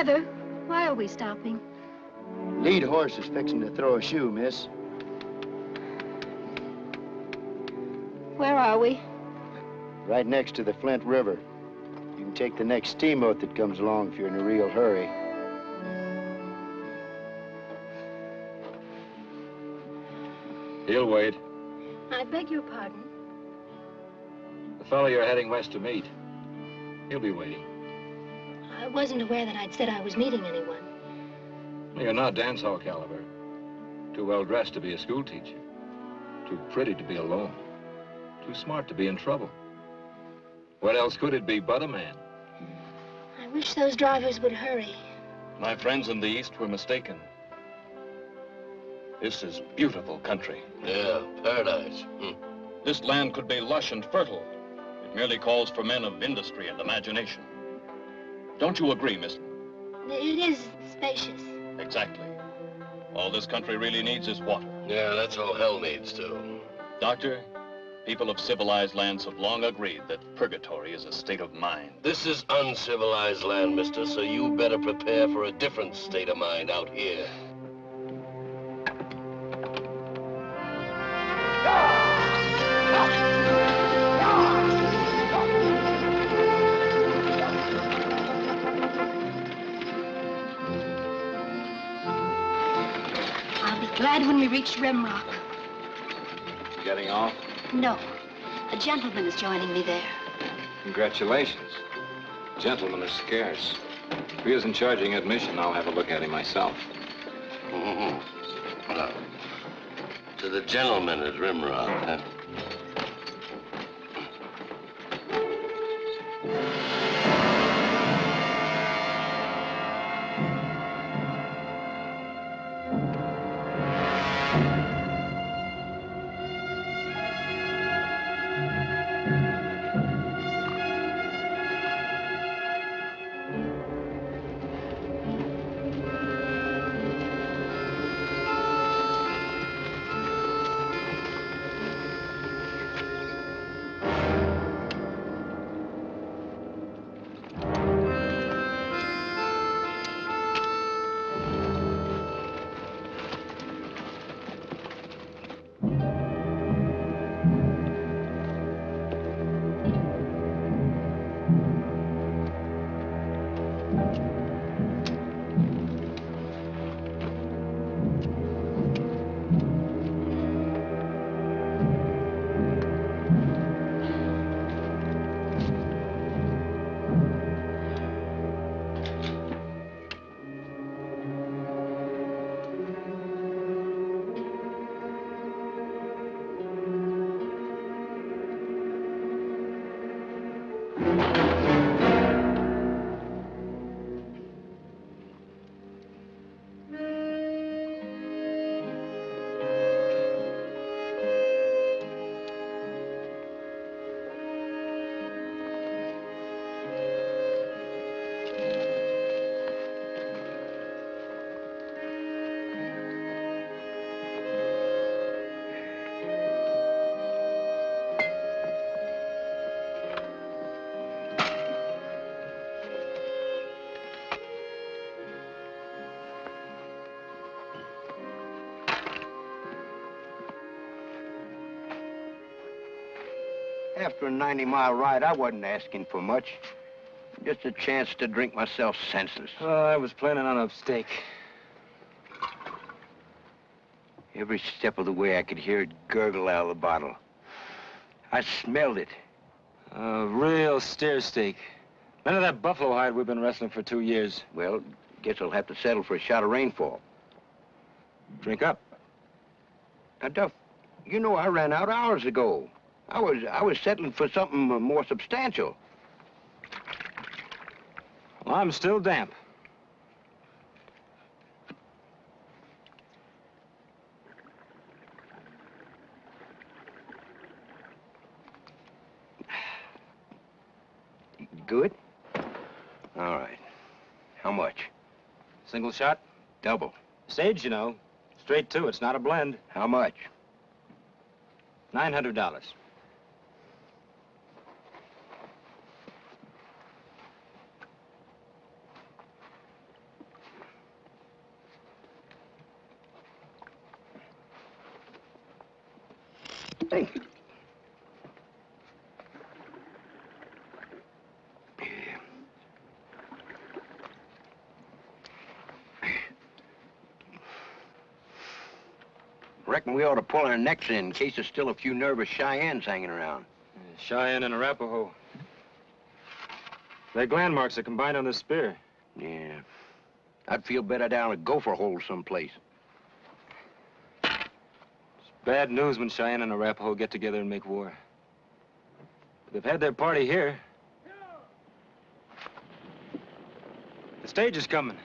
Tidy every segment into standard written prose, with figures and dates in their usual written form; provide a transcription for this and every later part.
Driver, why are we stopping? Lead horse is fixing to throw a shoe, miss. Where are we? Right next to the Flint River. You can take the next steamboat that comes along if you're in a real hurry. He'll wait. I beg your pardon. The fellow you're heading west to meet, he'll be waiting. I wasn't aware that I'd said I was meeting anyone. You're not dance hall caliber. Too well dressed to be a school teacher. Too pretty to be alone. Too smart to be in trouble. What else could it be but a man? I wish those drivers would hurry. My friends in the East were mistaken. This is beautiful country. Yeah, paradise. This land could be lush and fertile. It merely calls for men of industry and imagination. Don't you agree, miss? It is spacious. Exactly. All this country really needs is water. Yeah, that's all hell needs, too. Doctor, people of civilized lands have long agreed that purgatory is a state of mind. This is uncivilized land, mister, so you better prepare for a different state of mind out here. I'll be glad when we reach Rimrock. Getting off? No. A gentleman is joining me there. Congratulations. Gentlemen are scarce. If he isn't charging admission, I'll have a look at him myself. Well, to the gentleman at Rimrock, huh? After a 90-mile ride, I wasn't asking for much. Just a chance to drink myself senseless. Oh, I was planning on a steak. Every step of the way, I could hear it gurgle out of the bottle. I smelled it. A real steer steak. None of that buffalo hide we've been wrestling for 2 years. Well, guess I'll have to settle for a shot of rainfall. Drink up. Now, Duff, you know I ran out hours ago. I was settling for something more substantial. Well, I'm still damp. Good? All right. How much? Single shot? Double. Sage, you know. Straight to, it's not a blend. How much? $900. Reckon we ought to pull our necks in case there's still a few nervous Cheyennes hanging around. Cheyenne and Arapaho. Their gland marks are combined on the spear. Yeah. I'd feel better down a gopher hole someplace. It's bad news when Cheyenne and Arapaho get together and make war. They've had their party here. The stage is coming.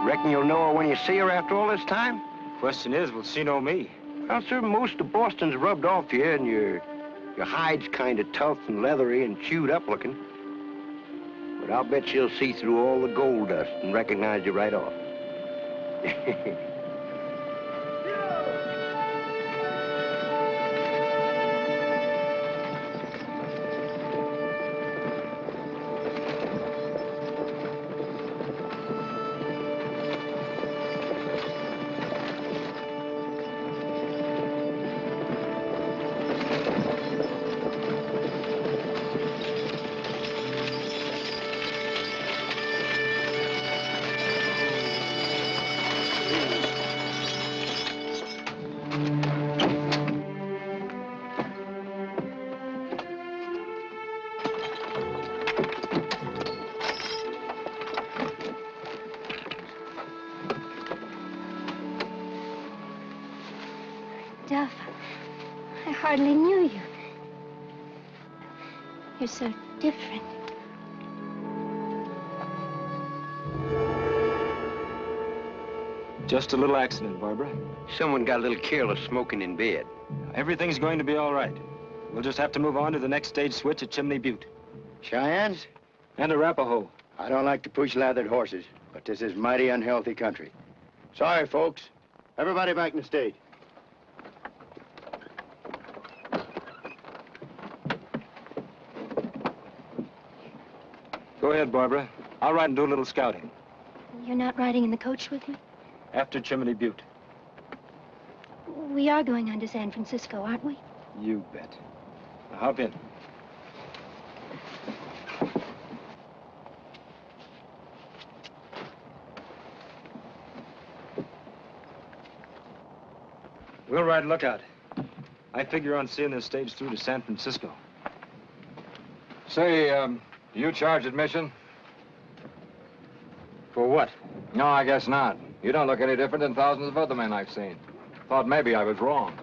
Reckon you'll know her when you see her after all this time? Question is, will she know me? Well, sir, most of Boston's rubbed off you, and your hide's kind of tough and leathery and chewed up looking. But I'll bet she'll see through all the gold dust and recognize you right off. Duff, I hardly knew you. You're so different. Just a little accident, Barbara. Someone got a little careless smoking in bed. Everything's going to be all right. We'll just have to move on to the next stage switch at Chimney Butte. Cheyennes? And Arapaho. I don't like to push lathered horses, but this is mighty unhealthy country. Sorry, folks. Everybody back in the stage. Go ahead, Barbara. I'll ride and do a little scouting. You're not riding in the coach with me? After Chimney Butte. We are going on to San Francisco, aren't we? You bet. Now hop in. We'll ride lookout. I figure on seeing this stage through to San Francisco. Say, do you charge admission? For what? No, I guess not. You don't look any different than thousands of other men I've seen. Thought maybe I was wrong.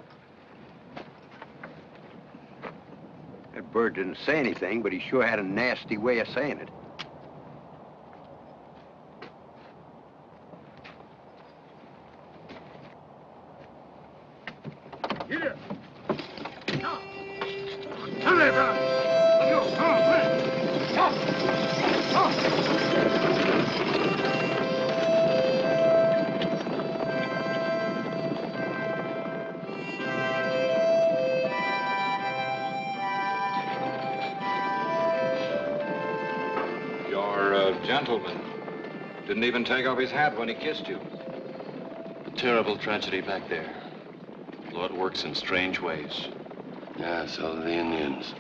That bird didn't say anything, but he sure had a nasty way of saying it. Here! Now! Come here, brother! Let's go! Come on, quick! Come! Gentleman. Didn't even take off his hat when he kissed you. Terrible tragedy back there. Lord works in strange ways. Yeah, so do the Indians.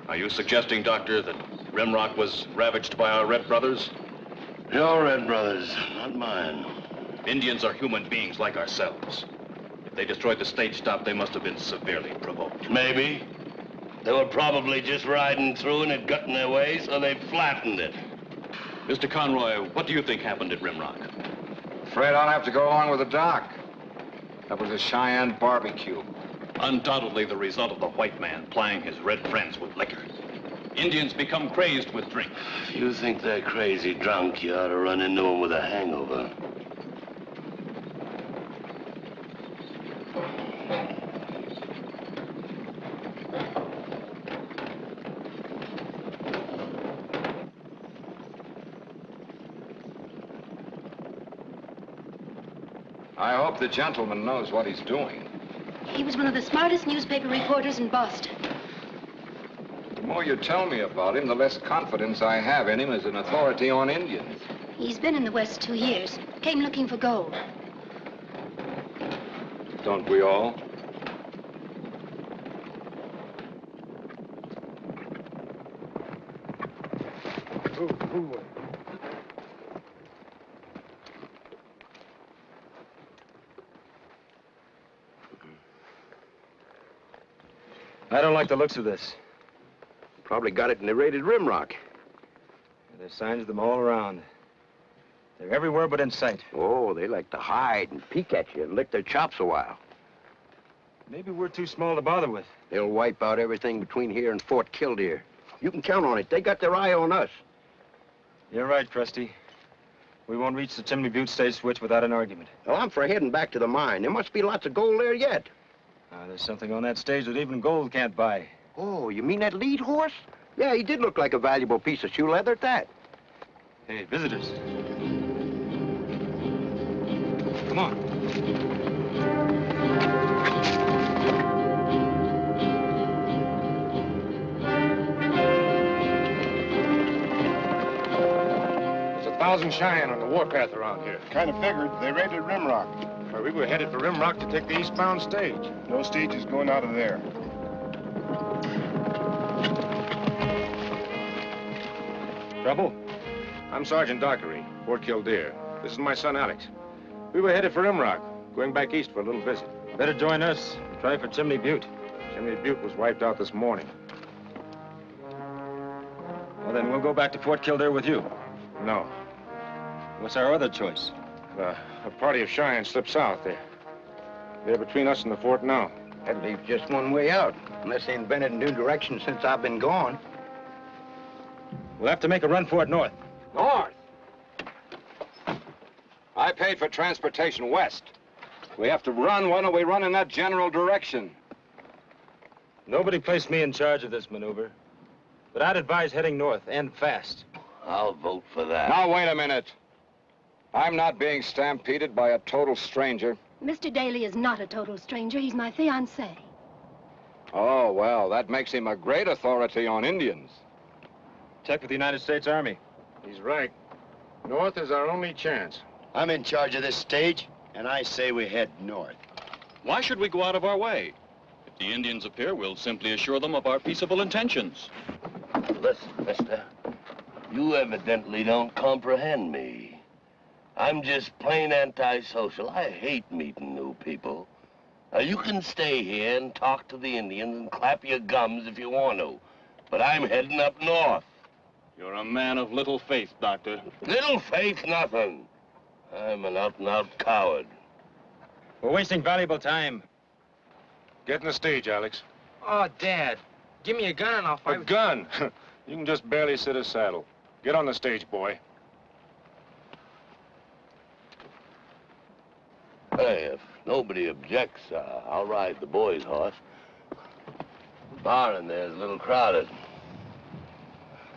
Are you suggesting, Doctor, that Rimrock was ravaged by our Red Brothers? Your Red Brothers, not mine. Indians are human beings like ourselves. If they destroyed the stage stop, they must have been severely provoked. Maybe. They were probably just riding through and it got in their way, so they flattened it. Mr. Conroy, what do you think happened at Rimrock? Afraid I'll have to go along with the doc. That was a Cheyenne barbecue. Undoubtedly the result of the white man plying his red friends with liquor. Indians become crazed with drink. If you think they're crazy drunk, you ought to run into them with a hangover. I hope the gentleman knows what he's doing. He was one of the smartest newspaper reporters in Boston. The more you tell me about him, the less confidence I have in him as an authority on Indians. He's been in the West 2 years. Came looking for gold. Don't we all? Move away. I don't like the looks of this. Probably got it in the raided Rimrock. There's signs of them all around. They're everywhere but in sight. Oh, they like to hide and peek at you and lick their chops a while. Maybe we're too small to bother with. They'll wipe out everything between here and Fort Killdeer. You can count on it. They got their eye on us. You're right, Krusty. We won't reach the Chimney Butte stage switch without an argument. Well, I'm for heading back to the mine. There must be lots of gold there yet. There's something on that stage that even gold can't buy. Oh, you mean that lead horse? Yeah, he did look like a valuable piece of shoe leather at that. Hey, visitors. Come on. There's 1,000 Cheyenne on the warpath around here. Kind of figured they raided Rimrock. Well, we were headed for Rimrock to take the eastbound stage. No stage is going out of there. Trouble? I'm Sergeant Dockery, Fort Killdeer. This is my son, Alex. We were headed for Rimrock, going back east for a little visit. Better join us. Try for Chimney Butte. Chimney Butte was wiped out this morning. Well, then we'll go back to Fort Killdeer with you. No. What's our other choice? A party of Cheyenne slipped south. They're between us and the fort now. That leaves just one way out, unless they invented a new direction since I've been gone. We'll have to make a run for it north. North? I paid for transportation west. We have to run. Why don't we run in that general direction? Nobody placed me in charge of this maneuver. But I'd advise heading north, and fast. I'll vote for that. Now, wait a minute. I'm not being stampeded by a total stranger. Mr. Daly is not a total stranger. He's my fiancé. Oh, well, that makes him a great authority on Indians. Check with the United States Army. He's right. North is our only chance. I'm in charge of this stage, and I say we head north. Why should we go out of our way? If the Indians appear, we'll simply assure them of our peaceable intentions. Listen, mister. You evidently don't comprehend me. I'm just plain antisocial. I hate meeting new people. Now, you can stay here and talk to the Indians and clap your gums if you want to. But I'm heading up north. You're a man of little faith, Doctor. Little faith, nothing. I'm an out-and-out coward. We're wasting valuable time. Get in the stage, Alex. Oh, Dad, give me a gun and I'll fight A with gun? You can just barely sit a saddle. Get on the stage, boy. Hey, if nobody objects, I'll ride the boy's horse. The bar in there is a little crowded.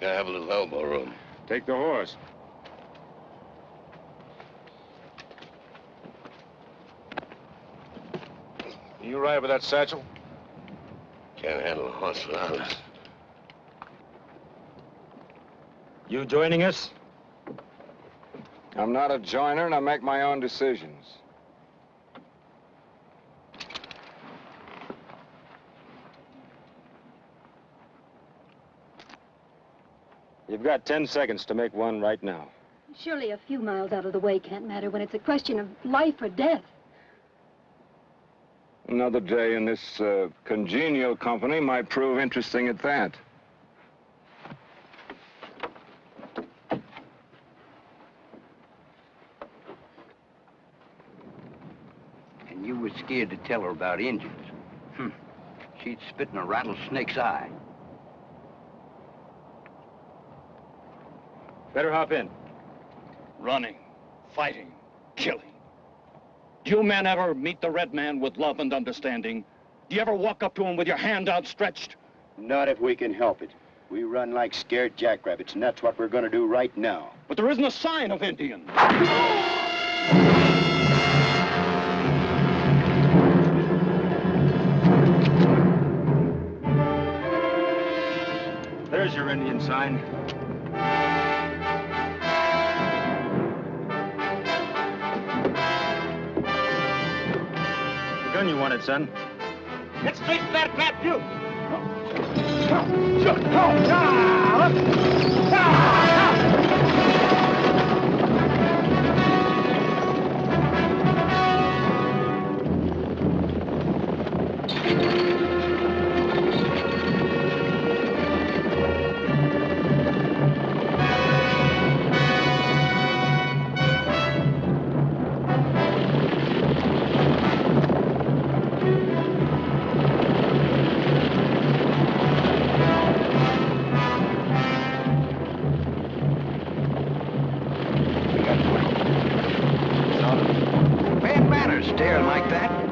Gotta have a little elbow room. Take the horse. You ride with that satchel? Can't handle a horse without it. You joining us? I'm not a joiner, and I make my own decisions. You've got 10 seconds to make one right now. Surely a few miles out of the way can't matter when it's a question of life or death. Another day in this congenial company might prove interesting at that. And you was scared to tell her about Indians. She'd spit in a rattlesnake's eye. Better hop in. Running, fighting, killing. Do you men ever meet the red man with love and understanding? Do you ever walk up to him with your hand outstretched? Not if we can help it. We run like scared jackrabbits, and that's what we're going to do right now. But there isn't a sign of Indian. There's your Indian sign. The gun you wanted, son. Get straight to that map, you! Ah! that.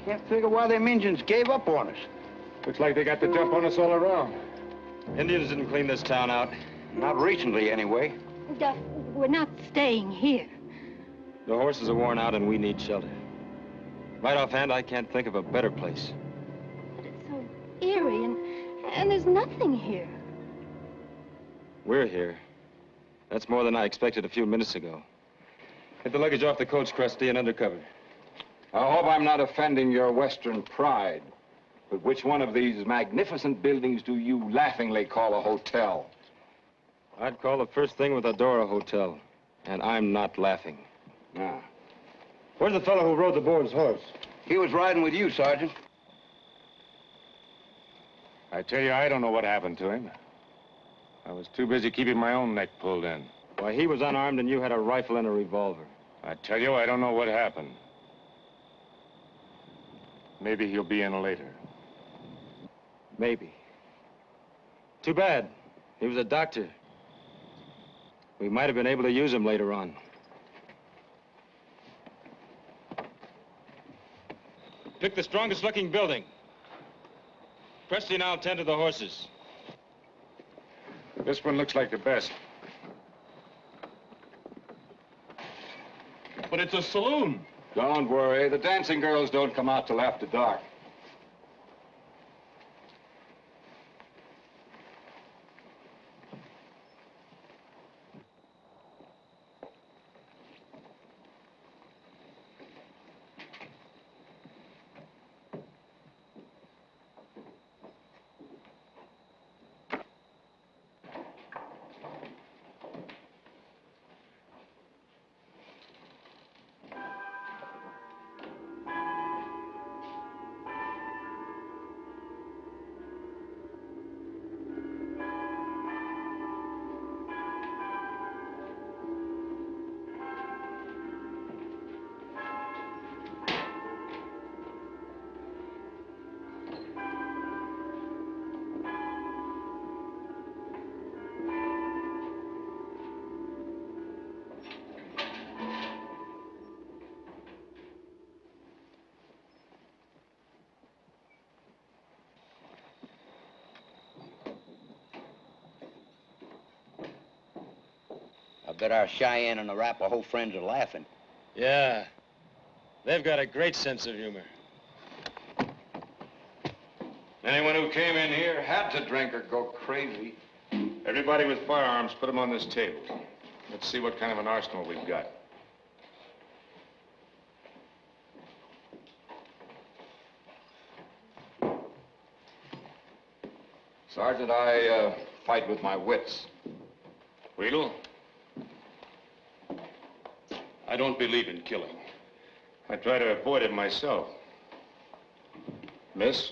Can't figure why them Indians gave up on us. Looks like they got the jump on us all around. Indians didn't clean this town out. Not recently, anyway. Duff, we're not staying here. The horses are worn out and we need shelter. Right offhand, I can't think of a better place. But it's so eerie, and there's nothing here. We're here. That's more than I expected a few minutes ago. Get the luggage off the coach, Krusty, and undercover. I hope I'm not offending your Western pride, but which one of these magnificent buildings do you laughingly call a hotel? I'd call the first thing with a door a hotel, and I'm not laughing. Ah. Where's the fellow who rode the board's horse? He was riding with you, Sergeant. I tell you, I don't know what happened to him. I was too busy keeping my own neck pulled in. Why, he was unarmed and you had a rifle and a revolver. I tell you, I don't know what happened. Maybe he'll be in later. Maybe. Too bad. He was a doctor. We might have been able to use him later on. Pick the strongest looking building. Krusty and I'll tend to the horses. This one looks like the best. but it's a saloon. Don't worry. The dancing girls don't come out till after dark. I bet our Cheyenne and Arapaho friends are laughing. Yeah. They've got a great sense of humor. Anyone who came in here had to drink or go crazy. Everybody with firearms, put them on this table. Let's see what kind of an arsenal we've got. Sergeant, I fight with my wits. Weedle? I don't believe in killing. I try to avoid it myself. Miss?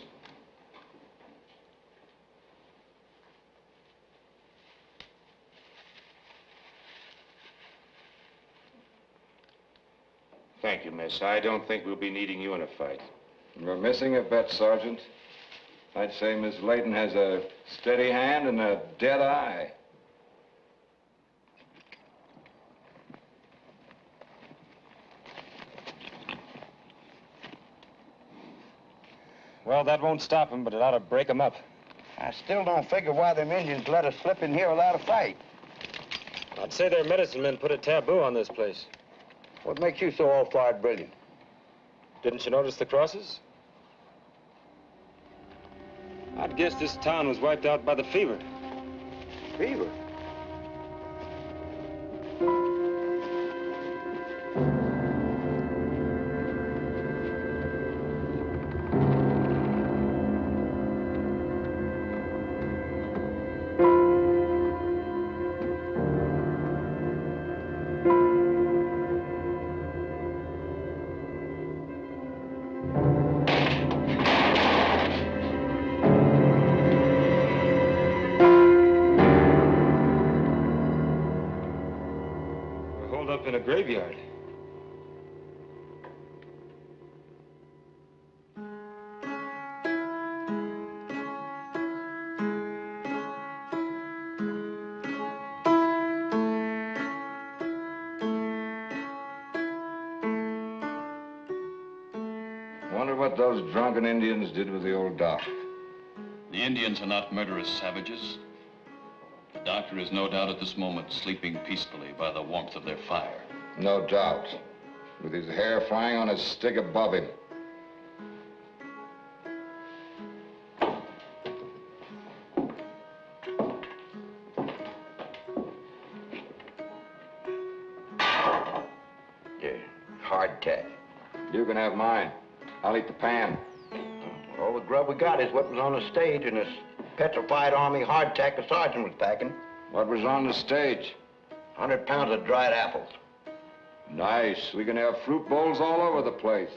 Thank you, miss. I don't think we'll be needing you in a fight. We're missing a bet, Sergeant. I'd say Miss Layton has a steady hand and a dead eye. Well, that won't stop them, but it ought to break them up. I still don't figure why them Indians let us slip in here without a fight. I'd say their medicine men put a taboo on this place. What makes you so all-fired brilliant? Didn't you notice the crosses? I'd guess this town was wiped out by the fever. Fever? In a graveyard. Wonder what those drunken Indians did with the old doc. The Indians are not murderous savages. The doctor is no doubt at this moment sleeping peacefully by the warmth of their fire. No doubt. With his hair flying on his stick above him. Yeah, hardtack. You can have mine. I'll eat the pan. All the grub we got is what was on the stage in this petrified army hardtack the sergeant was packing. What was on the stage? 100 pounds of dried apples. Nice. We can have fruit bowls all over the place.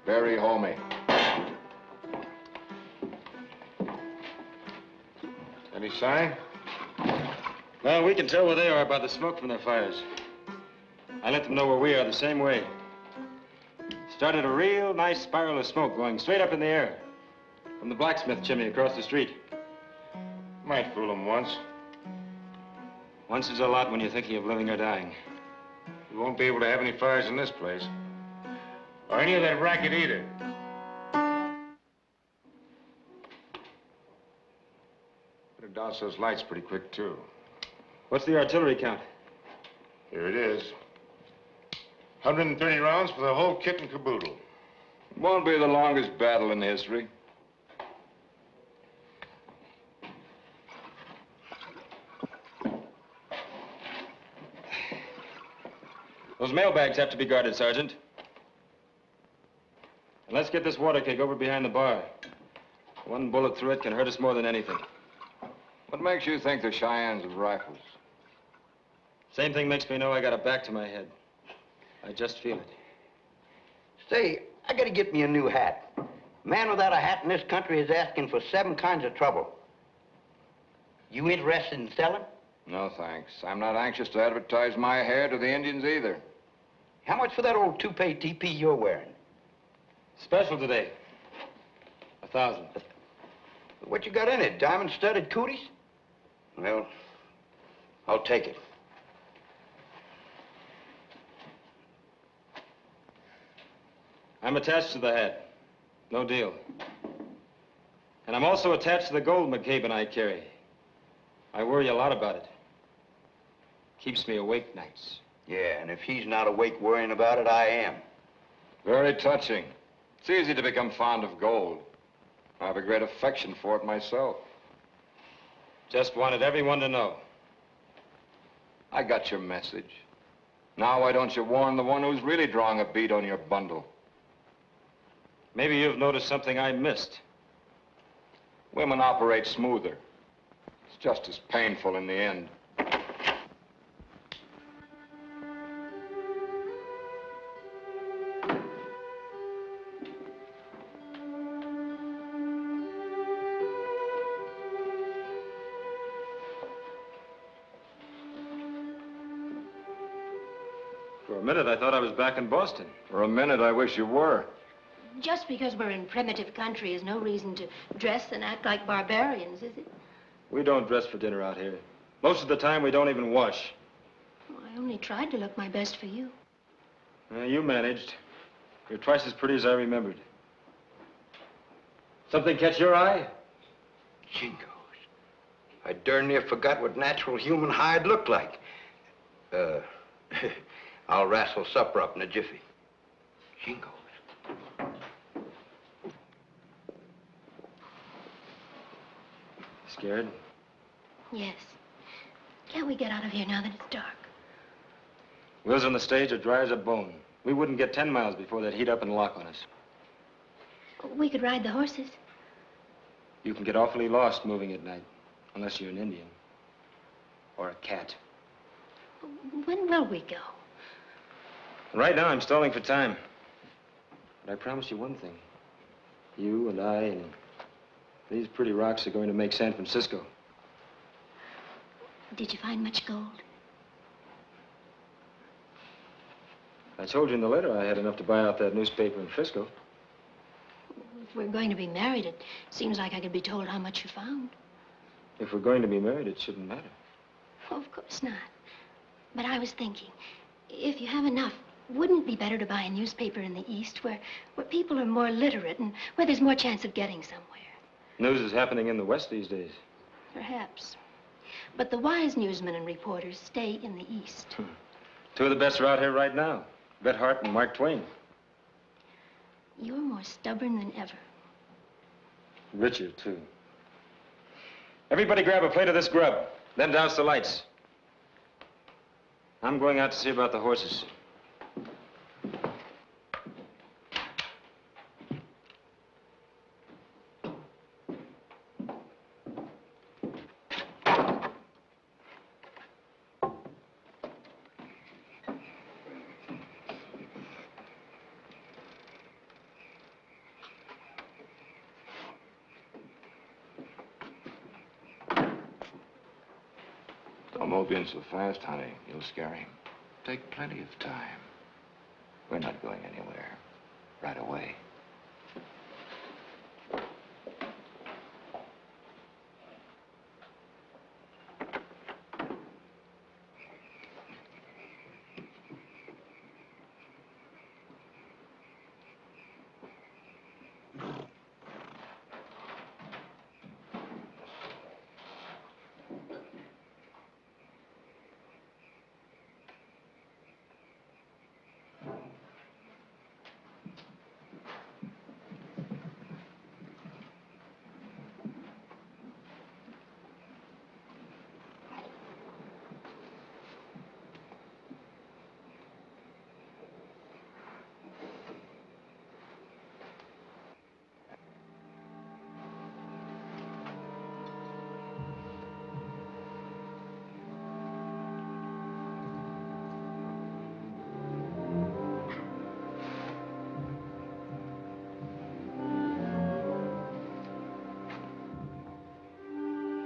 Very homey. Any sign? Well, we can tell where they are by the smoke from their fires. I let them know where we are the same way. Started a real nice spiral of smoke going straight up in the air from the blacksmith chimney across the street. Might fool them once. Once is a lot when you're thinking of living or dying. We won't be able to have any fires in this place. Or any of that racket either. Better douse those lights pretty quick, too. What's the artillery count? Here it is. 130 rounds for the whole kit and caboodle. Won't be the longest battle in history. Those mailbags have to be guarded, Sergeant. And let's get this water keg over behind the bar. One bullet through it can hurt us more than anything. What makes you think the Cheyennes have rifles? Same thing makes me know I got a back to my head. I just feel it. Say, I gotta get me a new hat. A man without a hat in this country is asking for 7 kinds of trouble. You interested in selling? No, thanks. I'm not anxious to advertise my hair to the Indians either. How much for that old toupee teepee you're wearing? Special today. 1,000. What you got in it? Diamond-studded cooties? Well, I'll take it. I'm attached to the hat. No deal. And I'm also attached to the gold McCabe and I carry. I worry a lot about it. Keeps me awake nights. Yeah, and if he's not awake worrying about it, I am. Very touching. It's easy to become fond of gold. I have a great affection for it myself. Just wanted everyone to know. I got your message. Now why don't you warn the one who's really drawing a bead on your bundle? Maybe you've noticed something I missed. Women operate smoother. It's just as painful in the end. For a minute, I thought I was back in Boston. For a minute, I wish you were. Just because we're in primitive country is no reason to dress and act like barbarians, is it? We don't dress for dinner out here. Most of the time, we don't even wash. Well, I only tried to look my best for you. You managed. You're twice as pretty as I remembered. Something catch your eye? Jingoes. I darn near forgot what natural human hide looked like. I'll wrestle supper up in a jiffy. Jingoes. Scared? Yes. Can't we get out of here now that it's dark? Wheels on the stage are dry as a bone. We wouldn't get 10 miles before they'd heat up and lock on us. We could ride the horses. You can get awfully lost moving at night, unless you're an Indian. Or a cat. When will we go? Right now, I'm stalling for time. But I promise you one thing. You and I and these pretty rocks are going to make San Francisco. Did you find much gold? I told you in the letter I had enough to buy out that newspaper in Frisco. If we're going to be married, it seems like I could be told how much you found. If we're going to be married, it shouldn't matter. Oh, of course not. But I was thinking, if you have enough, wouldn't it be better to buy a newspaper in the East where people are more literate and where there's more chance of getting somewhere? News is happening in the West these days. Perhaps. But the wise newsmen and reporters stay in the East. Two of the best are out here right now. Bret Hart and Mark Twain. You're more stubborn than ever. Richer, too. Everybody grab a plate of this grub, then douse the lights. I'm going out to see about the horses. Don't move in so fast, honey. You'll scare him. Take plenty of time. We're not going anywhere. Right away.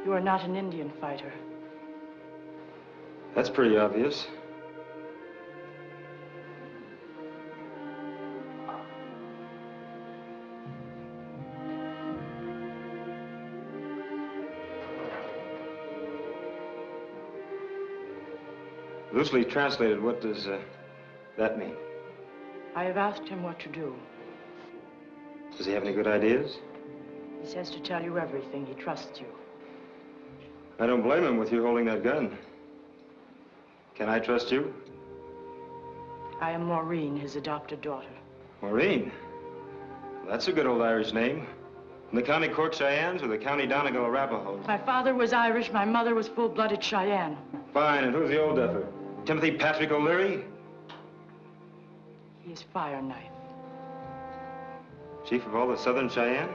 You are not an Indian fighter. That's pretty obvious. Loosely translated, what does that mean? I have asked him what to do. Does he have any good ideas? He says to tell you everything. He trusts you. I don't blame him with you holding that gun. Can I trust you? I am Maureen, his adopted daughter. Maureen? Well, that's a good old Irish name. From the County Cork Cheyennes or the County Donegal Arapahoes? My father was Irish. My mother was full-blooded Cheyenne. Fine, and who's the old duffer? Timothy Patrick O'Leary? He is Fire Knife. Chief of all the Southern Cheyenne?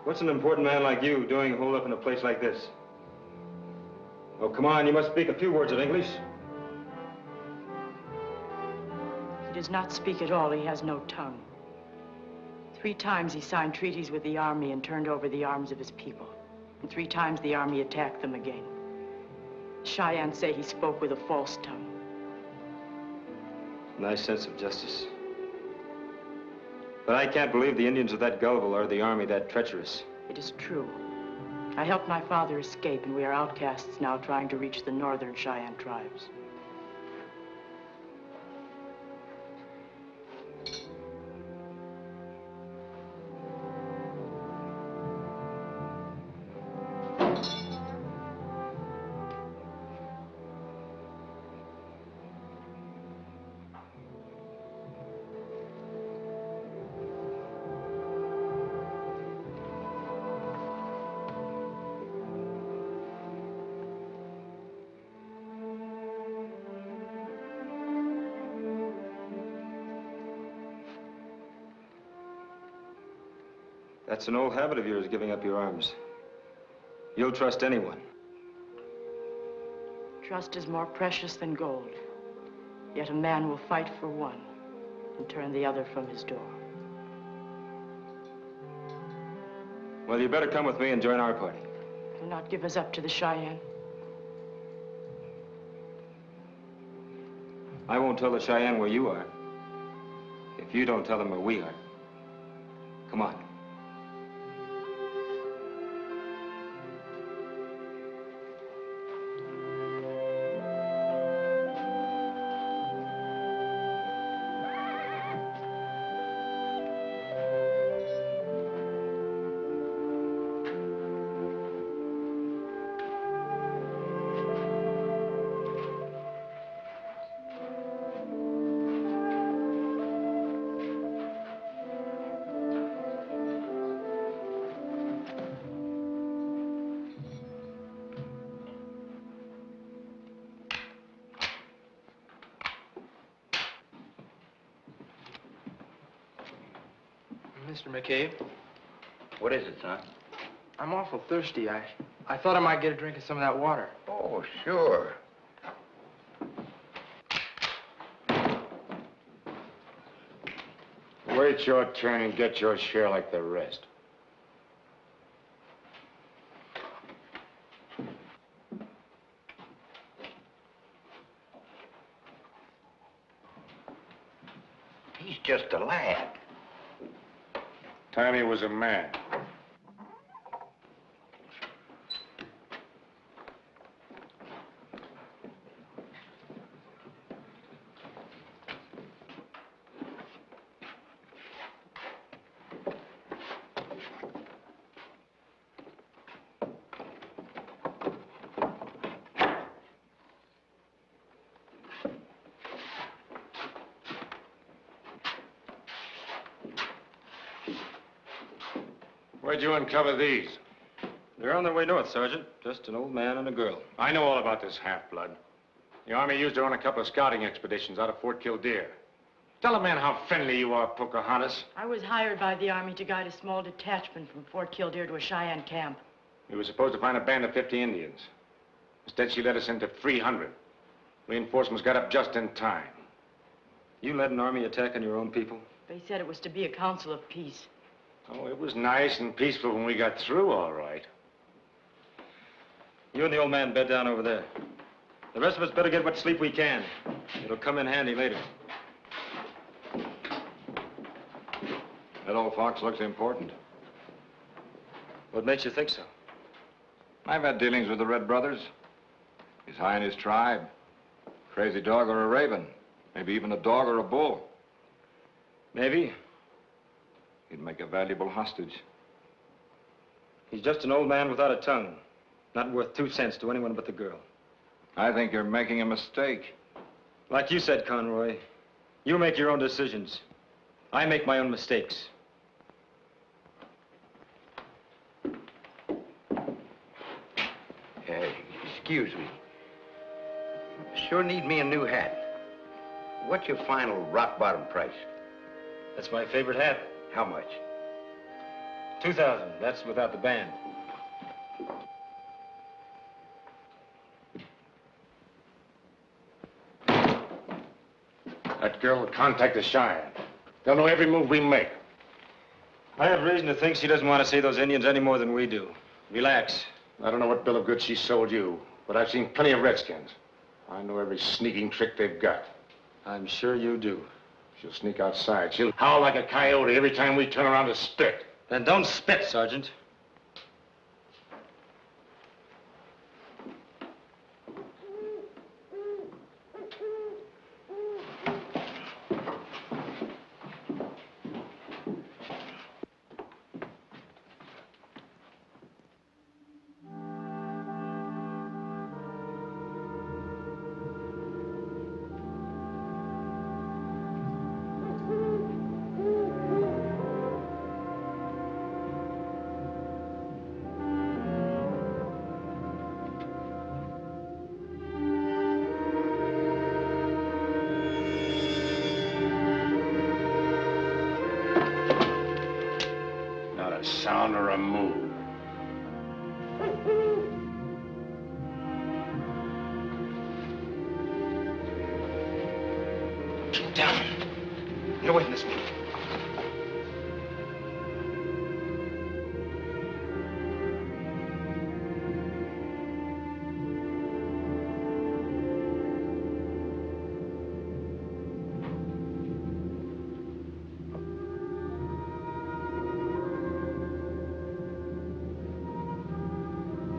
What's an important man like you doing holed up in a place like this? Oh, come on, you must speak a few words of English. He does not speak at all. He has no tongue. 3 times he signed treaties with the army and turned over the arms of his people. And 3 times the army attacked them again. Cheyenne say he spoke with a false tongue. Nice sense of justice. But I can't believe the Indians are that gullible or the army that treacherous. It is true. I helped my father escape, and we are outcasts now trying to reach the northern Cheyenne tribes. That's an old habit of yours, giving up your arms. You'll trust anyone. Trust is more precious than gold. Yet a man will fight for one and turn the other from his door. Well, you better come with me and join our party. Do not give us up to the Cheyenne. I won't tell the Cheyenne where you are, if you don't tell them where we are. Come on. Mr. McCabe, What is it, son? I'm awful thirsty. I thought I might get a drink of some of that water. Oh, sure. Wait your turn and get your share like the rest. He's just a lad. Time he was a man. Where'd you uncover these? They're on their way north, Sergeant. Just an old man and a girl. I know all about this half-blood. The Army used her on a couple of scouting expeditions out of Fort Kildare. Tell a man how friendly you are, Pocahontas. I was hired by the Army to guide a small detachment from Fort Kildare to a Cheyenne camp. We were supposed to find a band of 50 Indians. Instead, she led us into 300. Reinforcements got up just in time. You led an army attack on your own people? They said it was to be a council of peace. Oh, it was nice and peaceful when we got through, all right. You and the old man bed down over there. The rest of us better get what sleep we can. It'll come in handy later. That old fox looks important. What makes you think so? I've had dealings with the Red Brothers. He's high in his tribe. Crazy dog or a raven. Maybe even a dog or a bull. Maybe. He'd make a valuable hostage. He's just an old man without a tongue. Not worth 2 cents to anyone but the girl. I think you're making a mistake. Like you said, Conroy, you make your own decisions. I make my own mistakes. Excuse me. Sure need me a new hat. What's your final rock bottom price? That's my favorite hat. How much? 2,000. That's without the band. That girl will contact the Cheyenne. They'll know every move we make. I have reason to think she doesn't want to see those Indians any more than we do. Relax. I don't know what bill of goods she sold you, but I've seen plenty of Redskins. I know every sneaking trick they've got. I'm sure you do. She'll sneak outside. She'll howl like a coyote every time we turn around to spit. Then don't spit, Sergeant. Not a sound or a move. Get down. Get away from this man.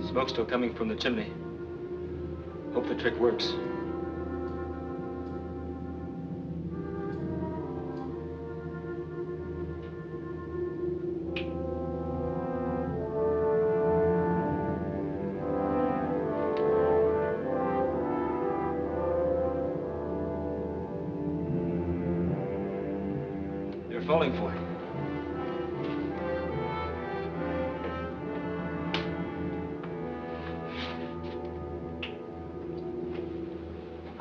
Smoke's still coming from the chimney. Hope the trick works. They're falling for it.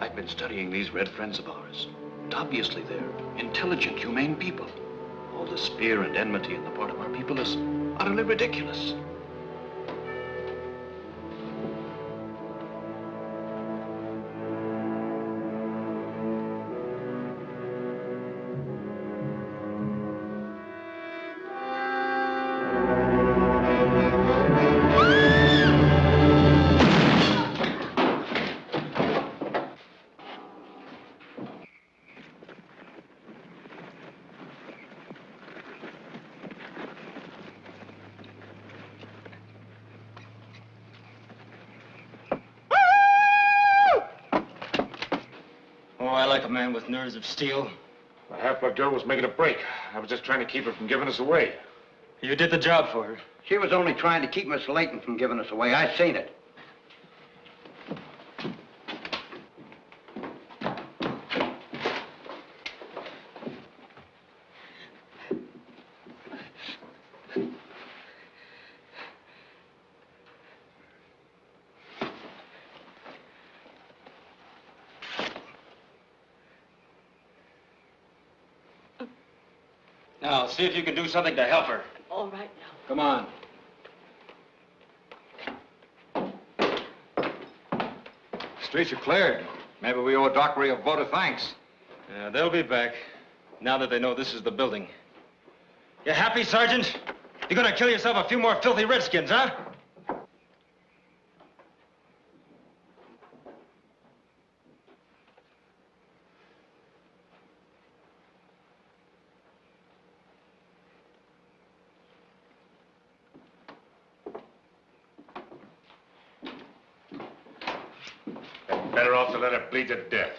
I've been studying these red friends of ours. And obviously they're intelligent, humane people. All this fear and enmity on the part of our people is utterly ridiculous. Oh, I like a man with nerves of steel. The half-blood girl was making a break. I was just trying to keep her from giving us away. You did the job for her. She was only trying to keep Miss Layton from giving us away. I seen it. Now, see if you can do something to help her. All right now. Come on. Streets are cleared. Maybe we owe Dockery a vote of thanks. They'll be back now that they know this is the building. You happy, Sergeant? You're gonna kill yourself a few more filthy redskins, huh? Better off to let her bleed to death.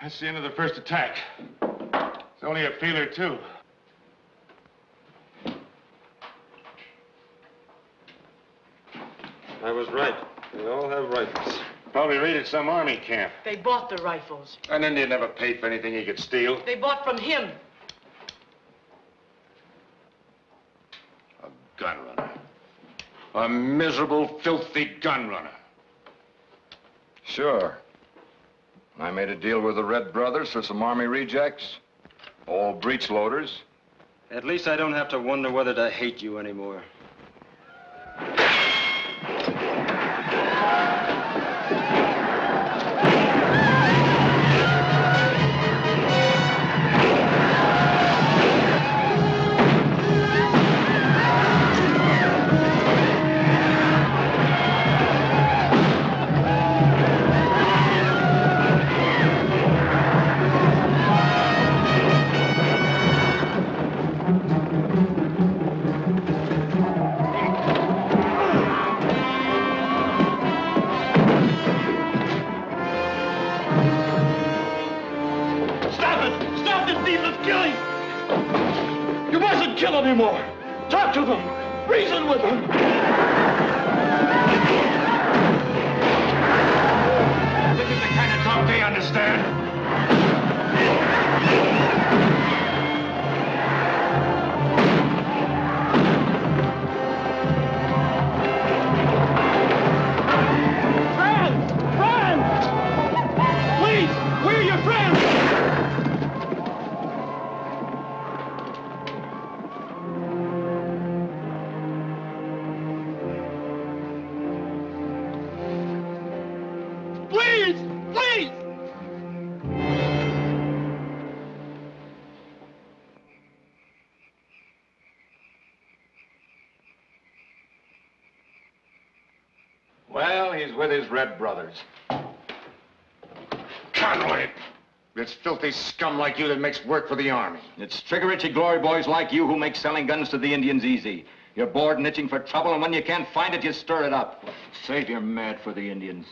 That's the end of the first attack. It's only a feeler, too. I was right. They all have rifles. Probably raided some army camp. They bought the rifles. And then they'd never paid for anything he could steal. They bought from him. A gun runner. A miserable, filthy gun runner. Sure. I made a deal with the Red Brothers for some army rejects. All breech loaders. At least I don't have to wonder whether to hate you anymore. Kill anymore. Talk to them. Reason with them. This is the kind of talk they understand. he's with his red brothers. Conroy! It's filthy scum like you that makes work for the Army. It's trigger-itchy glory boys like you who make selling guns to the Indians easy. You're bored and itching for trouble, and when you can't find it, you stir it up. Say you're mad for the Indians.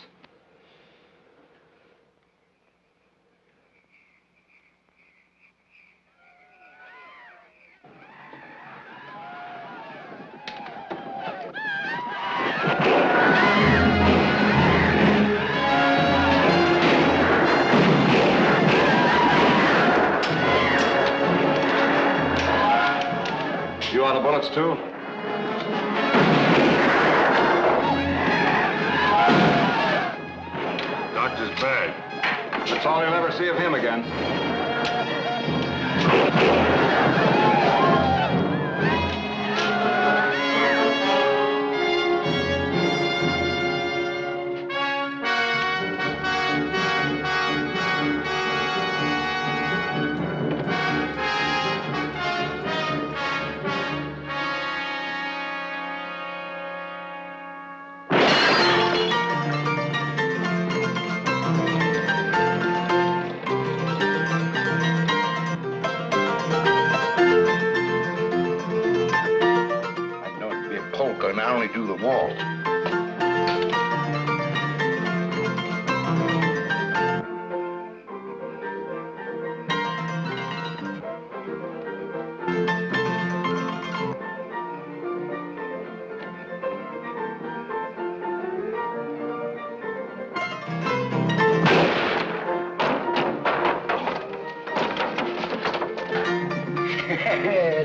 You out of bullets, too? Doctor's bag. That's all you'll ever see of him again. And I only do the waltz.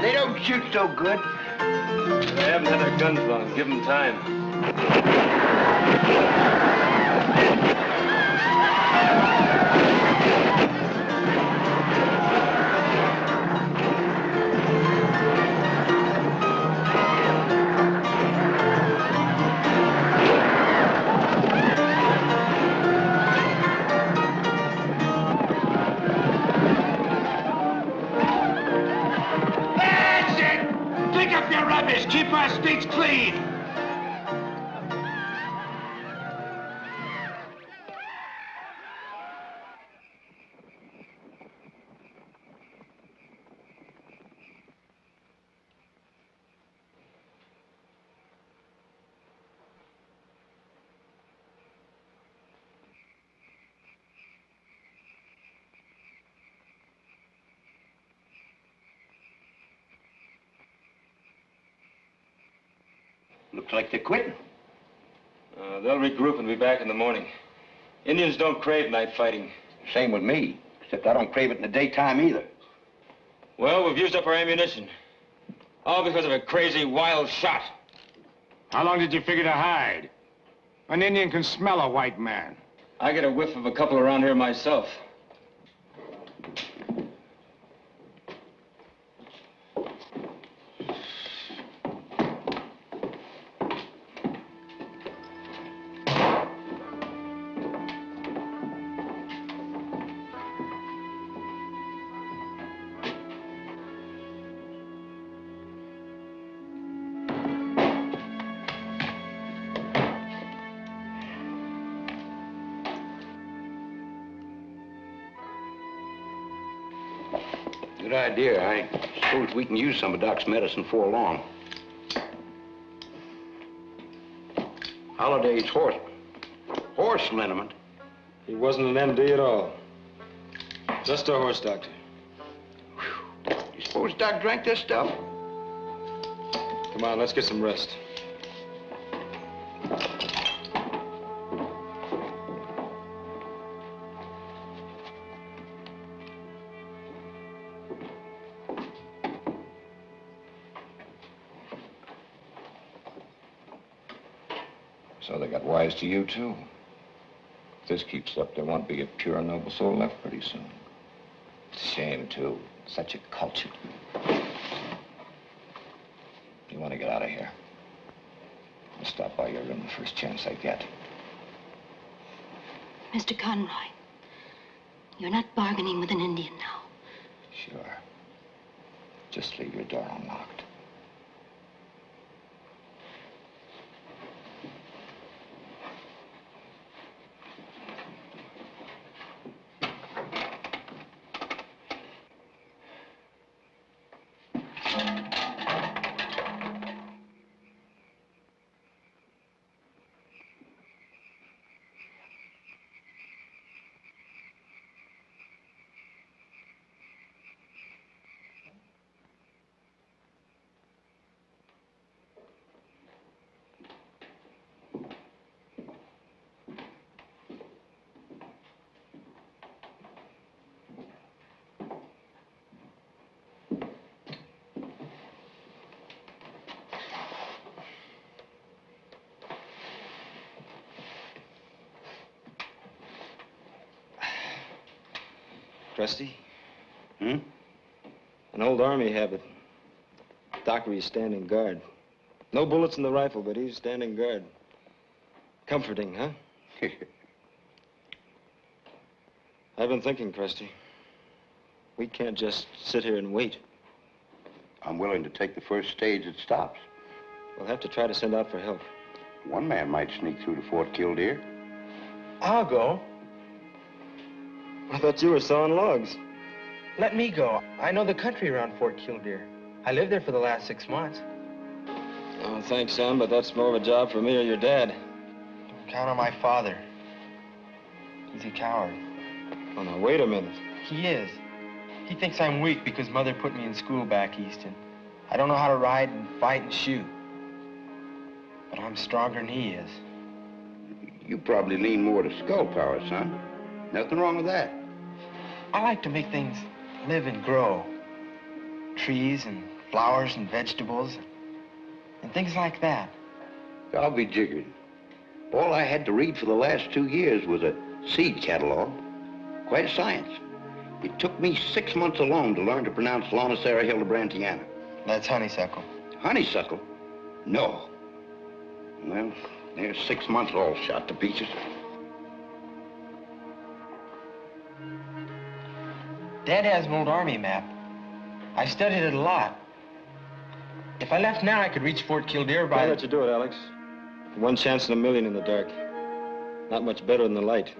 They don't shoot so good. They haven't had their guns long. Give them time. That's it! Pick up your rubbish. Keep our streets clean. Looks like they're quitting. They'll regroup and be back in the morning. Indians don't crave night fighting. Same with me, except I don't crave it in the daytime either. Well, we've used up our ammunition. All because of a crazy, wild shot. How long did you figure to hide? An Indian can smell a white man. I get a whiff of a couple around here myself. Good idea. I suppose we can use some of Doc's medicine before long. Holliday's horse liniment. He wasn't an MD at all. Just a horse doctor. You suppose Doc drank this stuff? Come on, let's get some rest. So they got wise to you, too. If this keeps up, there won't be a pure, noble soul left pretty soon. It's a shame, too. Such a culture. You want to get out of here? I'll stop by your room the first chance I get. Mr. Conroy, you're not bargaining with an Indian now. Sure. Just leave your door unlocked. Krusty? Hmm? An old Army habit. Dockery's standing guard. No bullets in the rifle, but he's standing guard. Comforting, huh? I've been thinking, Krusty. We can't just sit here and wait. I'm willing to take the first stage that stops. We'll have to try to send out for help. One man might sneak through to Fort Killdeer. I'll go. I thought you were sawing logs. Let me go. I know the country around Fort Killdeer. I lived there for the last 6 months. Oh, thanks, son, but that's more of a job for me or your dad. Don't count on my father. He's a coward. Oh, now, wait a minute. He is. He thinks I'm weak because Mother put me in school back east, and I don't know how to ride and fight and shoot. But I'm stronger than he is. You probably lean more to skull power, son. Nothing wrong with that. I like to make things live and grow. Trees and flowers and vegetables and things like that. I'll be jiggered. All I had to read for the last 2 years was a seed catalog. Quite a science. It took me 6 months alone to learn to pronounce Lonicera hildebrandiana. That's honeysuckle. Honeysuckle? No. Well, there's 6 months all shot to pieces. Dad has an old Army map. I studied it a lot. If I left now, I could reach Fort Killdeer by... I'll let you do it, Alex. One chance in a million in the dark. Not much better than the light.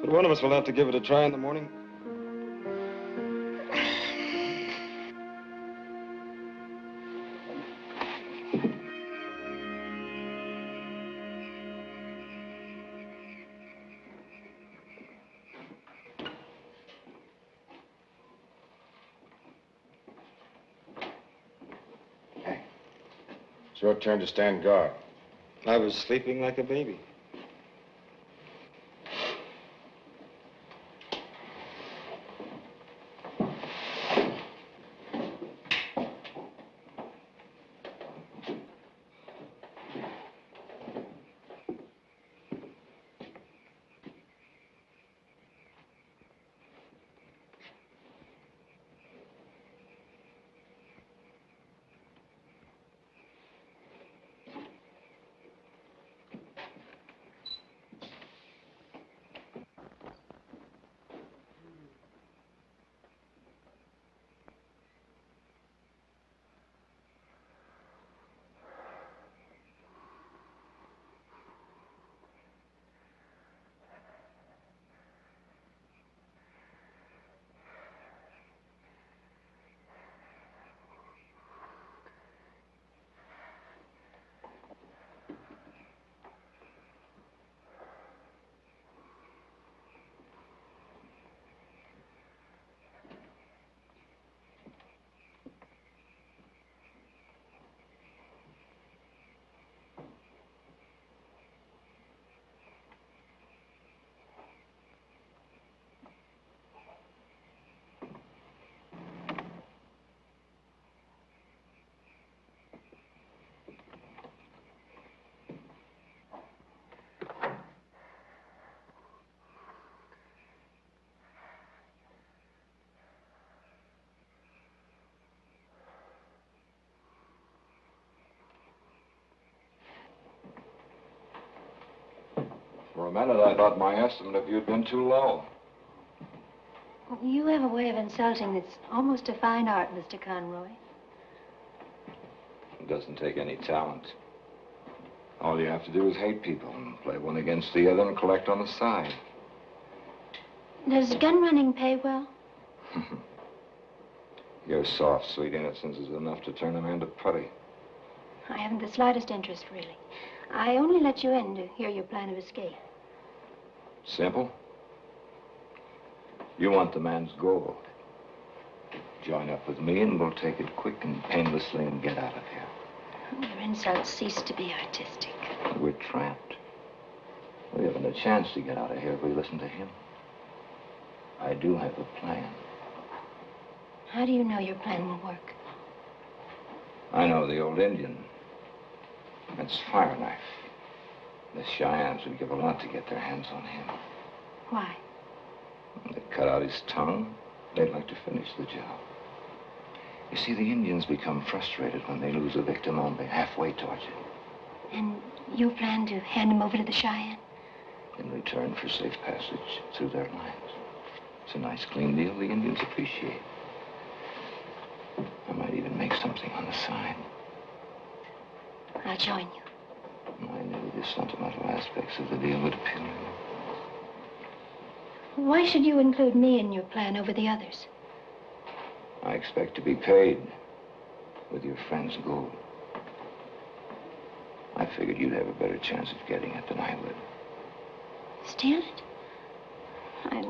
But one of us will have to give it a try in the morning. It's your turn to stand guard. I was sleeping like a baby. For a minute, I thought my estimate of you had been too low. You have a way of insulting that's almost a fine art, Mr. Conroy. It doesn't take any talent. All you have to do is hate people and play one against the other and collect on the side. Does gun running pay well? Your soft, sweet innocence is enough to turn a man to putty. I haven't the slightest interest, really. I only let you in to hear your plan of escape. Simple. You want the man's gold. Join up with me and we'll take it quick and painlessly and get out of here. Your insults cease to be artistic. We're trapped. We haven't a chance to get out of here if we listen to him. I do have a plan. How do you know your plan will work? I know the old Indian. That's Fire Knife. The Cheyennes would give a lot to get their hands on him. Why? They cut out his tongue. They'd like to finish the job. You see, the Indians become frustrated when they lose a victim only halfway tortured. And you plan to hand him over to the Cheyenne? In return for safe passage through their lines. It's a nice, clean deal the Indians appreciate. I might even make something on the side. I'll join you. I knew the sentimental aspects of the deal would appeal to you. Why should you include me in your plan over the others? I expect to be paid with your friend's gold. I figured you'd have a better chance of getting it than I would. Steal it?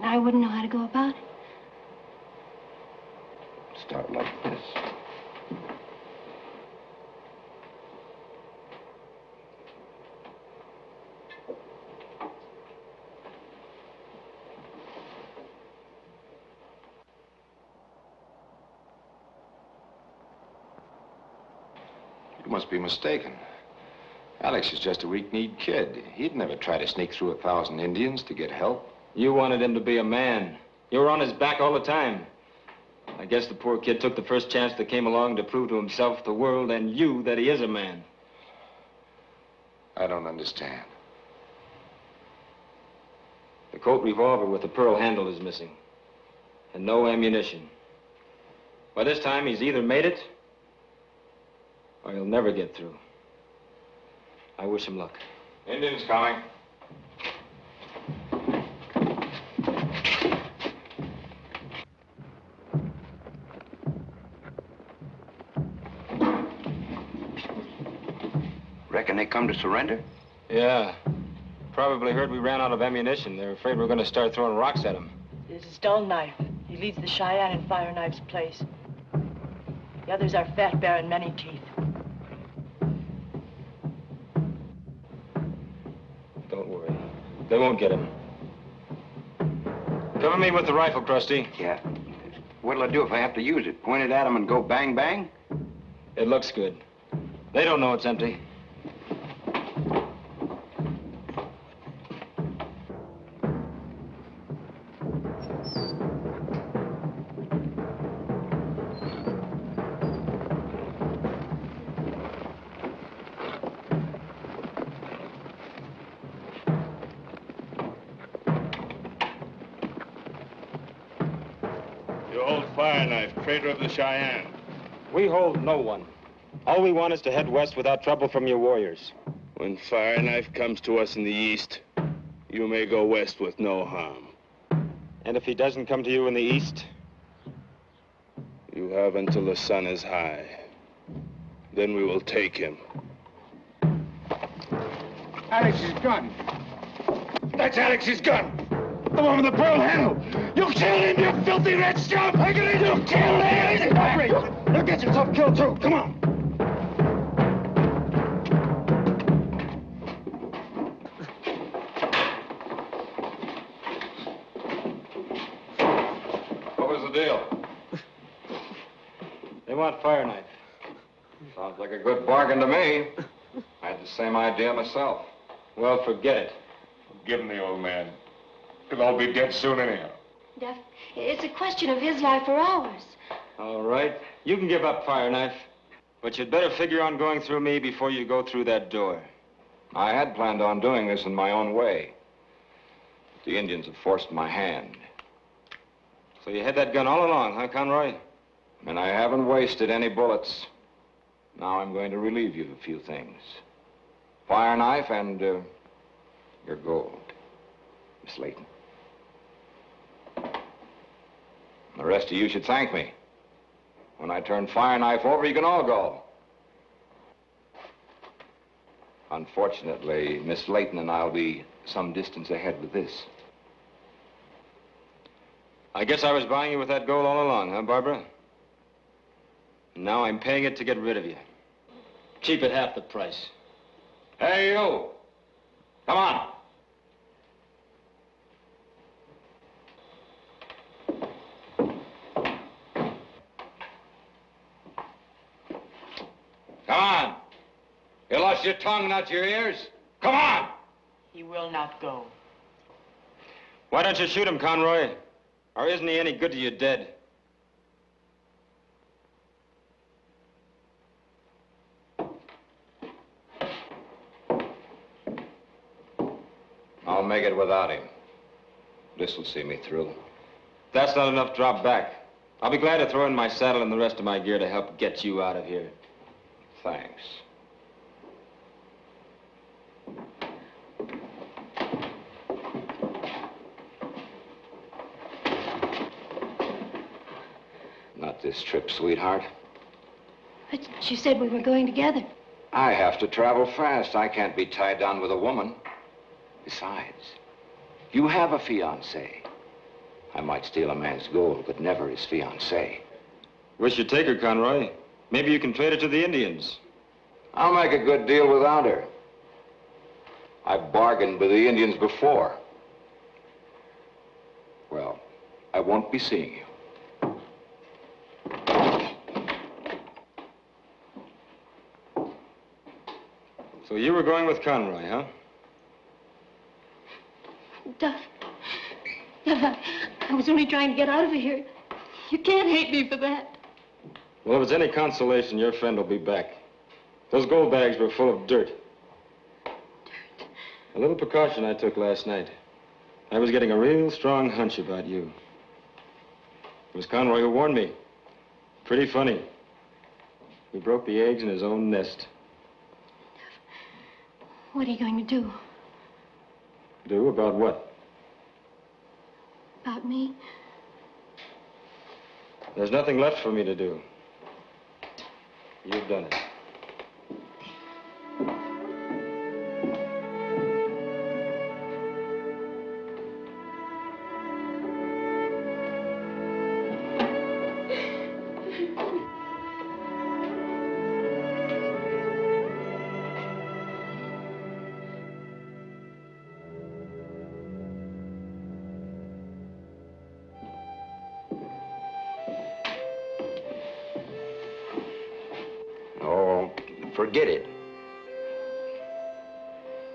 I wouldn't know how to go about it. Start like this. You must be mistaken. Alex is just a weak-kneed kid. He'd never try to sneak through 1,000 Indians to get help. You wanted him to be a man. You were on his back all the time. I guess the poor kid took the first chance that came along to prove to himself, the world, and you that he is a man. I don't understand. The Colt revolver with the pearl handle is missing. And no ammunition. By this time, he's either made it, or he'll never get through. I wish him luck. Indians coming. Reckon they come to surrender? Yeah. Probably heard we ran out of ammunition. They're afraid we're going to start throwing rocks at them. This is Dull Knife. He leads the Cheyenne in Fire Knife's place. The others are Fat Bear and Many Teeth. Don't worry. They won't get him. Cover me with the rifle, Krusty. Yeah. What'll I do if I have to use it? Point it at them and go bang, bang? It looks good. They don't know it's empty. You hold Fire Knife, traitor of the Cheyenne. We hold no one. All we want is to head west without trouble from your warriors. When Fire Knife comes to us in the east, you may go west with no harm. And if he doesn't come to you in the east? You have until the sun is high. Then we will take him. Alex's gun. That's Alex's gun. The one with the pearl handle. You killed him, you filthy red scum! I can you killed him! You'll get yourself killed too. Come on. What was the deal? They want Fire Knife. Sounds like a good bargain to me. I had the same idea myself. Well, forget it. Give him the old man. He'll all be dead soon anyhow. Duff, it's a question of his life or ours. All right. You can give up Fire Knife. But you'd better figure on going through me before you go through that door. I had planned on doing this in my own way. But the Indians have forced my hand. So you had that gun all along, huh, Conroy? And I haven't wasted any bullets. Now I'm going to relieve you of a few things. Fire Knife and your gold, Miss Layton. The rest of you should thank me. When I turn Fire Knife over, you can all go. Unfortunately, Miss Layton and I'll be some distance ahead with this. I guess I was buying you with that gold all along, huh, Barbara? Now I'm paying it to get rid of you. Cheap at half the price. Hey, you! Come on! Come on! You lost your tongue, not your ears. Come on! He will not go. Why don't you shoot him, Conroy? Or isn't he any good to you dead? I'll make it without him. This'll see me through. If that's not enough, drop back. I'll be glad to throw in my saddle and the rest of my gear to help get you out of here. Thanks. Not this trip, sweetheart. But you said we were going together. I have to travel fast. I can't be tied down with a woman. Besides, you have a fiancée. I might steal a man's gold, but never his fiancée. Wish you'd take her, Conroy. Maybe you can trade her to the Indians. I'll make a good deal without her. I bargained with the Indians before. Well, I won't be seeing you. So you were going with Conroy, huh? Duff, I was only trying to get out of here. You can't hate me for that. Well, if it's any consolation, your friend will be back. Those gold bags were full of dirt. A little precaution I took last night. I was getting a real strong hunch about you. It was Conroy who warned me. Pretty funny. He broke the eggs in his own nest. What are you going to do? Do about what? About me? There's nothing left for me to do. You've done it. Forget it.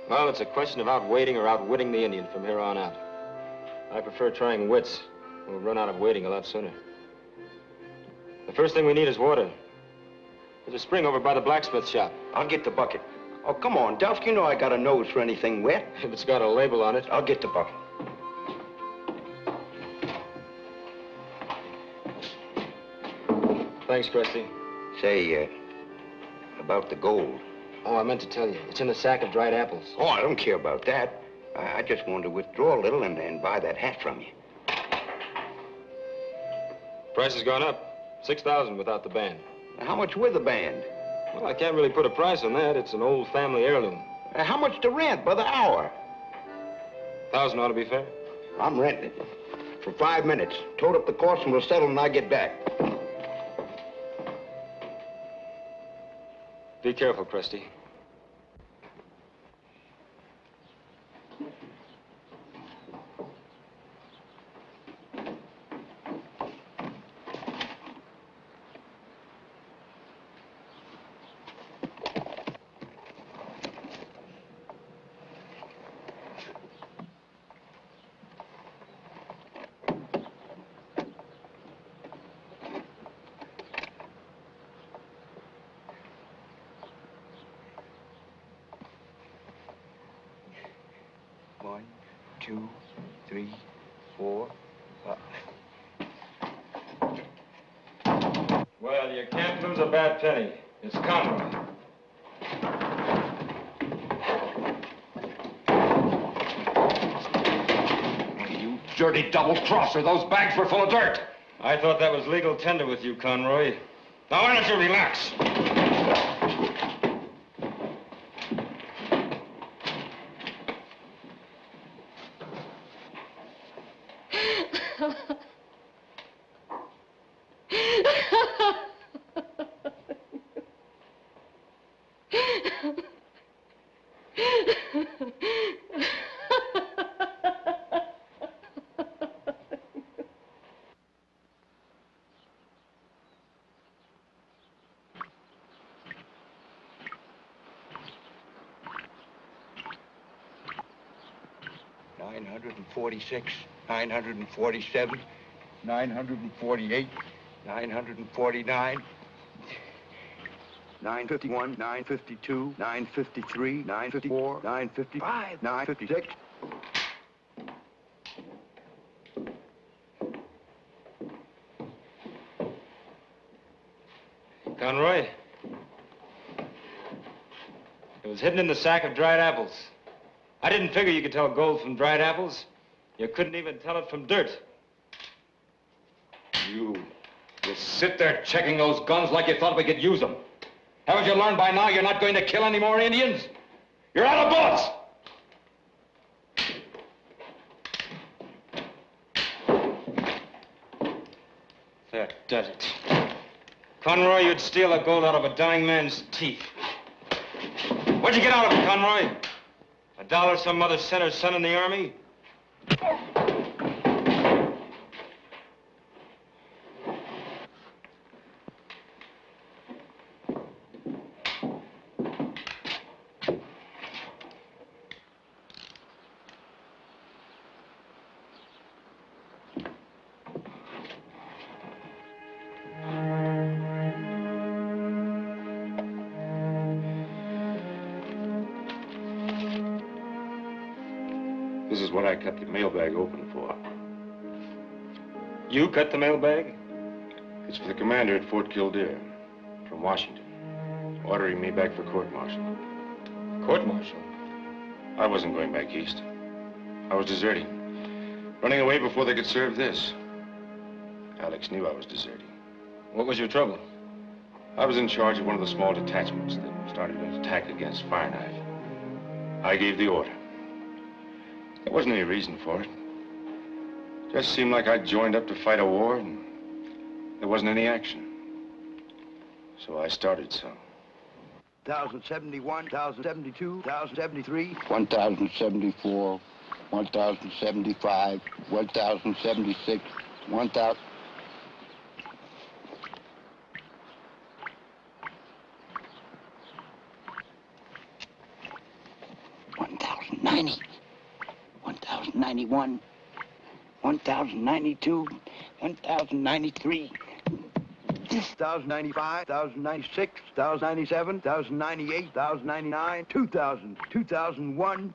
Well, it's a question of outwaiting or outwitting the Indian from here on out. I prefer trying wits. We'll run out of waiting a lot sooner. The first thing we need is water. There's a spring over by the blacksmith shop. I'll get the bucket. Oh, come on, Duff. You know I got a nose for anything wet. If it's got a label on it. I'll get the bucket. Thanks, Cresty. Say, about the gold. Oh, I meant to tell you. It's in a sack of dried apples. Oh, I don't care about that. I just wanted to withdraw a little and buy that hat from you. Price has gone up. $6,000 without the band. How much with the band? Well, I can't really put a price on that. It's an old family heirloom. How much to rent by the hour? $1,000 ought to be fair. I'm renting it. For 5 minutes. Tote up the cost and we'll settle when I get back. Be careful, Cresty. One, two, three, four, five. Well, you can't lose a bad penny. It's Conroy. You dirty double-crosser. Those bags were full of dirt. I thought that was legal tender with you, Conroy. Now, why don't you relax? $946, $947, 948, 949, 951, 952, 953, 954, 955, 956. Conroy, it was hidden in the sack of dried apples. I didn't figure you could tell gold from dried apples. You couldn't even tell it from dirt. You sit there checking those guns like you thought we could use them. Haven't you learned by now you're not going to kill any more Indians? You're out of bullets! That does it. Conroy, you'd steal the gold out of a dying man's teeth. What'd you get out of it, Conroy? $1 some mother sent her son in the army? This is what I cut the mailbag open for. You cut the mailbag? It's for the commander at Fort Kildare, from Washington, ordering me back for court-martial. Court-martial? I wasn't going back east. I was deserting, running away before they could serve this. Alex knew I was deserting. What was your trouble? I was in charge of one of the small detachments that started an attack against Fireknife. I gave the order. There wasn't any reason for it. Just seemed like I'd joined up to fight a war, and there wasn't any action. So I started some. 1,071, 1,072, 1,073. 1,074, 1,075, 1,076, 1,000. 1,090, 1,091, 1,092, 1,093. 1,095, 1,096, 1,097, 1,098, 1,099, 2,000, 2,001.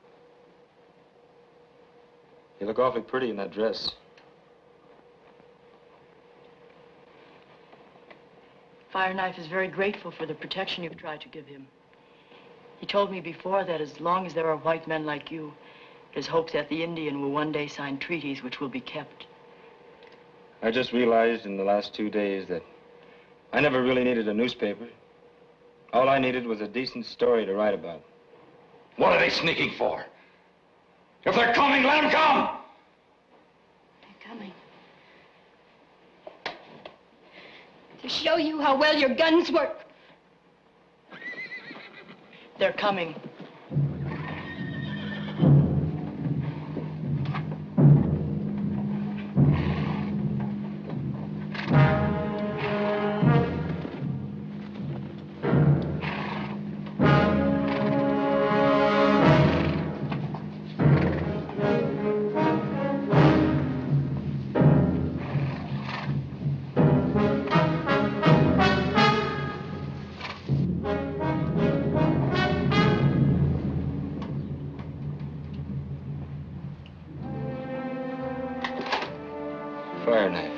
You look awfully pretty in that dress. Fireknife is very grateful for the protection you've tried to give him. He told me before that as long as there are white men like you, his hopes that the Indian will one day sign treaties which will be kept. I just realized in the last 2 days that I never really needed a newspaper. All I needed was a decent story to write about. What are they sneaking for? If they're coming, let them come! They're coming. To show you how well your guns work. They're coming. Fireknife.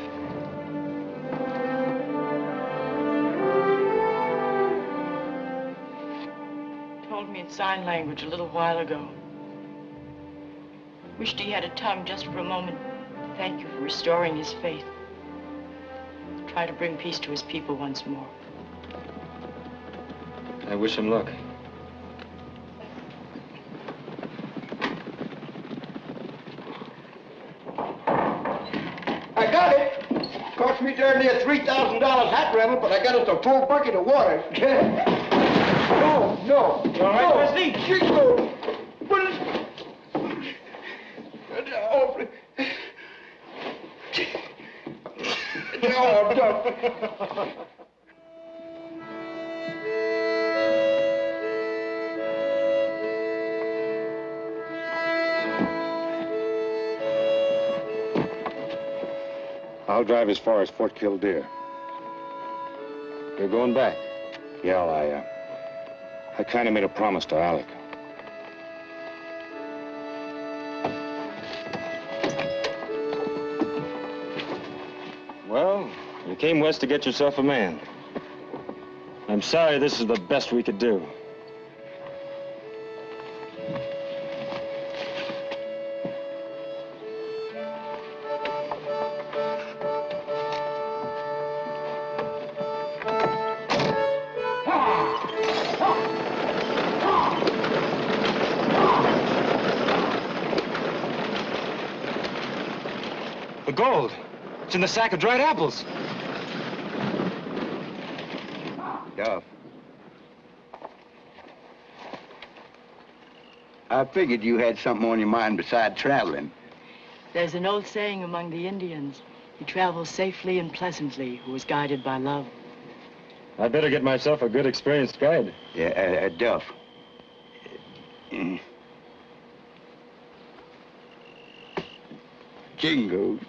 Told me in sign language a little while ago. Wished he had a tongue just for a moment. Thank you for restoring his faith. Try to bring peace to his people once more. I wish him luck. I got it. Cost me darn near $3,000 hat rental, but I got us a full bucket of water. No, no. You all right, Wesley? No. No, no. I'll drive as far as Fort Kildare. You're going back? Yeah, I kind of made a promise to Alec. Well, you came west to get yourself a man. I'm sorry this is the best we could do. The gold. It's in the sack of dried apples. Duff. I figured you had something on your mind besides traveling. There's an old saying among the Indians. He travels safely and pleasantly who is guided by love. I'd better get myself a good experienced guide. Yeah, Duff. Jingo.